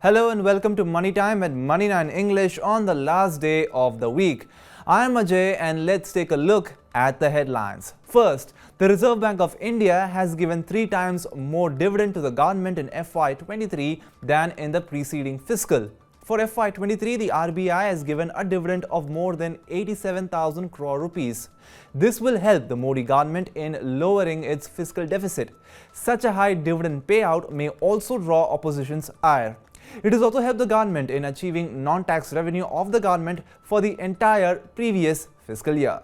Hello and welcome to Money Time at Money9 English on the last day of the week. I am Ajay and let's take a look at the headlines. First, the Reserve Bank of India has given 3 times more dividend to the government in FY23 than in the preceding fiscal. For FY23, the RBI has given a dividend of more than 87,000 crore rupees. This will help the Modi government in lowering its fiscal deficit. Such a high dividend payout may also draw opposition's ire. It has also helped the government in achieving non-tax revenue of the government for the entire previous fiscal year.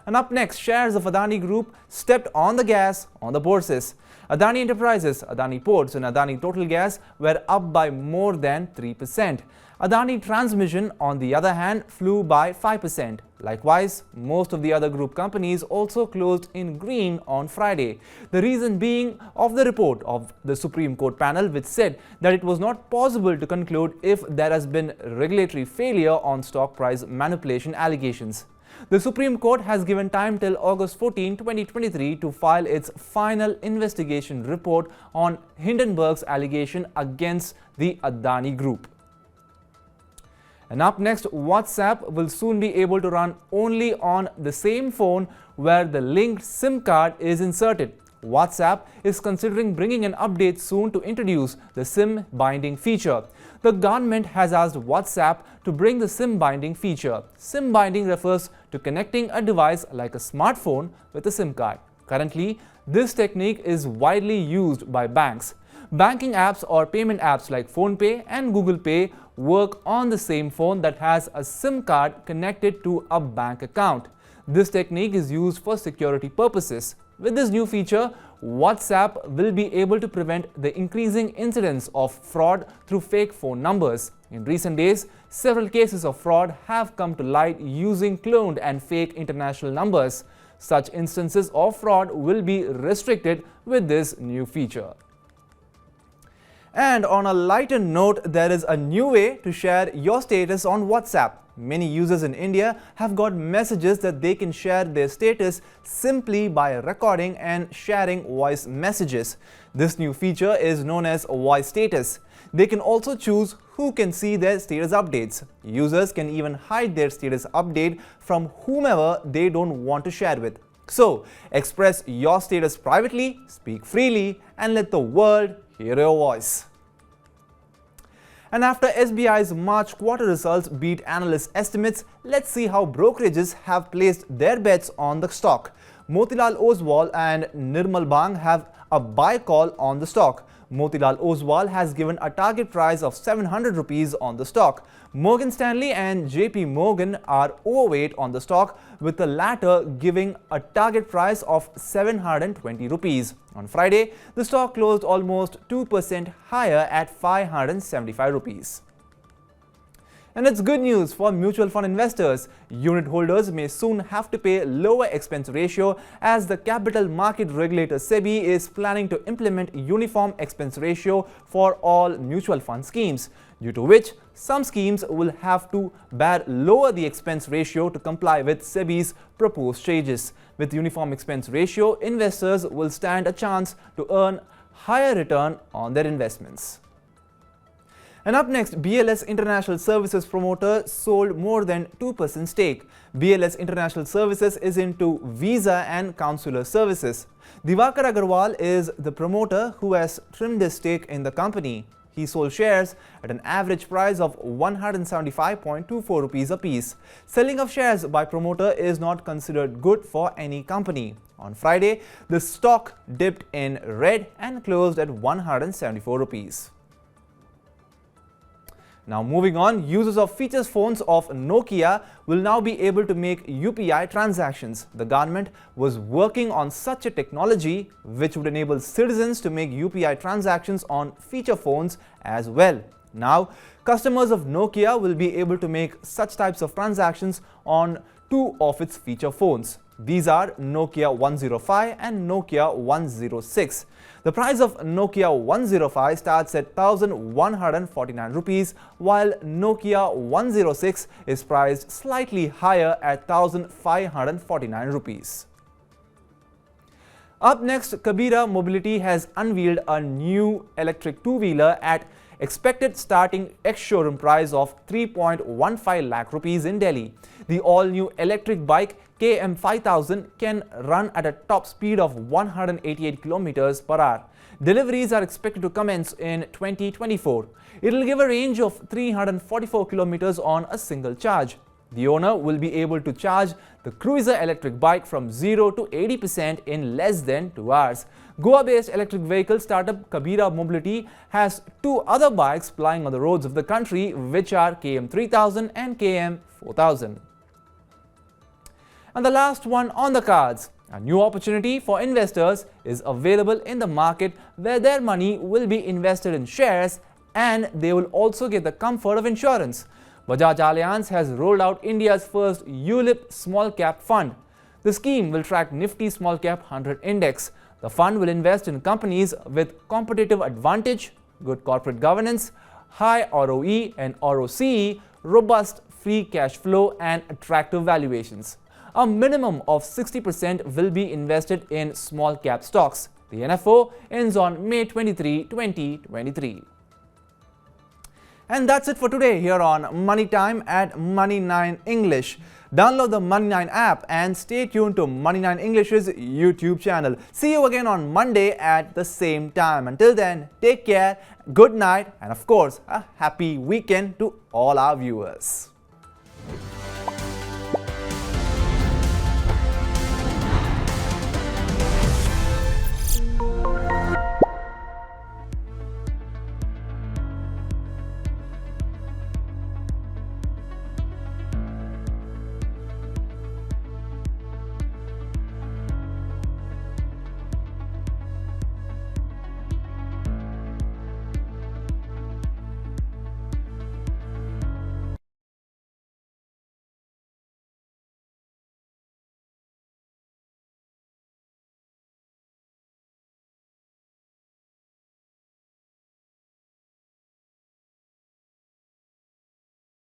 And up next, shares of Adani Group stepped on the gas on the bourses. Adani Enterprises, Adani Ports and Adani Total Gas were up by more than 3%. Adani Transmission, on the other hand, flew by 5%. Likewise, most of the other group companies also closed in green on Friday. The reason being of the report of the Supreme Court panel, which said that it was not possible to conclude if there has been regulatory failure on stock price manipulation allegations. The Supreme Court has given time till August 14, 2023 to file its final investigation report on Hindenburg's allegation against the Adani Group. And up next, WhatsApp will soon be able to run only on the same phone where the linked SIM card is inserted. WhatsApp is considering bringing an update soon to introduce the SIM binding feature. The government has asked WhatsApp to bring the SIM binding feature. SIM binding refers to connecting a device like a smartphone with a SIM card. Currently, this technique is widely used by banks. Banking apps or payment apps like PhonePe and Google Pay work on the same phone that has a SIM card connected to a bank account. This technique is used for security purposes. With this new feature, WhatsApp will be able to prevent the increasing incidence of fraud through fake phone numbers. In recent days, several cases of fraud have come to light using cloned and fake international numbers. Such instances of fraud will be restricted with this new feature. And on a lighter note, there is a new way to share your status on WhatsApp. Many users in India have got messages that they can share their status simply by recording and sharing voice messages. This new feature is known as Voice Status. They can also choose who can see their status updates. Users can even hide their status update from whomever they don't want to share with. So, express your status privately, speak freely, and let the world hear your voice. And after SBI's March quarter results beat analyst estimates, let's see how brokerages have placed their bets on the stock. Motilal Oswal and Nirmal Bang have a buy call on the stock. Motilal Oswal has given a target price of 700 rupees on the stock. Morgan Stanley and JP Morgan are overweight on the stock, with the latter giving a target price of 720 rupees. On Friday, the stock closed almost 2% higher at 575 rupees. And it's good news for mutual fund investors. Unit holders may soon have to pay lower expense ratio as the capital market regulator SEBI is planning to implement uniform expense ratio for all mutual fund schemes, due to which some schemes will have to lower the expense ratio to comply with SEBI's proposed changes. With uniform expense ratio, investors will stand a chance to earn higher return on their investments. And up next, BLS International Services promoter sold more than 2% stake. BLS International Services is into visa and consular services. Diwakar Agarwal is the promoter who has trimmed his stake in the company. He sold shares at an average price of 175.24 rupees apiece. Selling of shares by promoter is not considered good for any company. On Friday, the stock dipped in red and closed at 174 rupees. Now moving on, users of features phones of Nokia will now be able to make UPI transactions. The government was working on such a technology which would enable citizens to make UPI transactions on feature phones as well. Now, customers of Nokia will be able to make such types of transactions on 2 of its feature phones. These are Nokia 105 and Nokia 106. The price of Nokia 105 starts at 1,149 rupees, while Nokia 106 is priced slightly higher at 1,549 rupees. Up next, Kabira Mobility has unveiled a new electric two-wheeler at expected starting ex-showroom price of 3.15 lakh rupees in Delhi. The all-new electric bike KM5000 can run at a top speed of 188 km per hour. Deliveries are expected to commence in 2024. It will give a range of 344 km on a single charge. The owner will be able to charge the cruiser electric bike from 0 to 80% in less than 2 hours. Goa-based electric vehicle startup Kabira Mobility has two other bikes plying on the roads of the country, which are KM3000 and KM4000. And the last one on the cards. A new opportunity for investors is available in the market where their money will be invested in shares and they will also get the comfort of insurance. Bajaj Allianz has rolled out India's first ULIP small cap fund. The scheme will track Nifty small cap 100 index. The fund will invest in companies with competitive advantage, good corporate governance, high ROE and ROCE, robust free cash flow and attractive valuations. A minimum of 60% will be invested in small cap stocks. The NFO ends on May 23, 2023. And that's it for today here on Money Time at Money9 English. Download the Money9 app and stay tuned to Money9 English's YouTube channel. See you again on Monday at the same time. Until then, take care, good night, and of course, a happy weekend to all our viewers.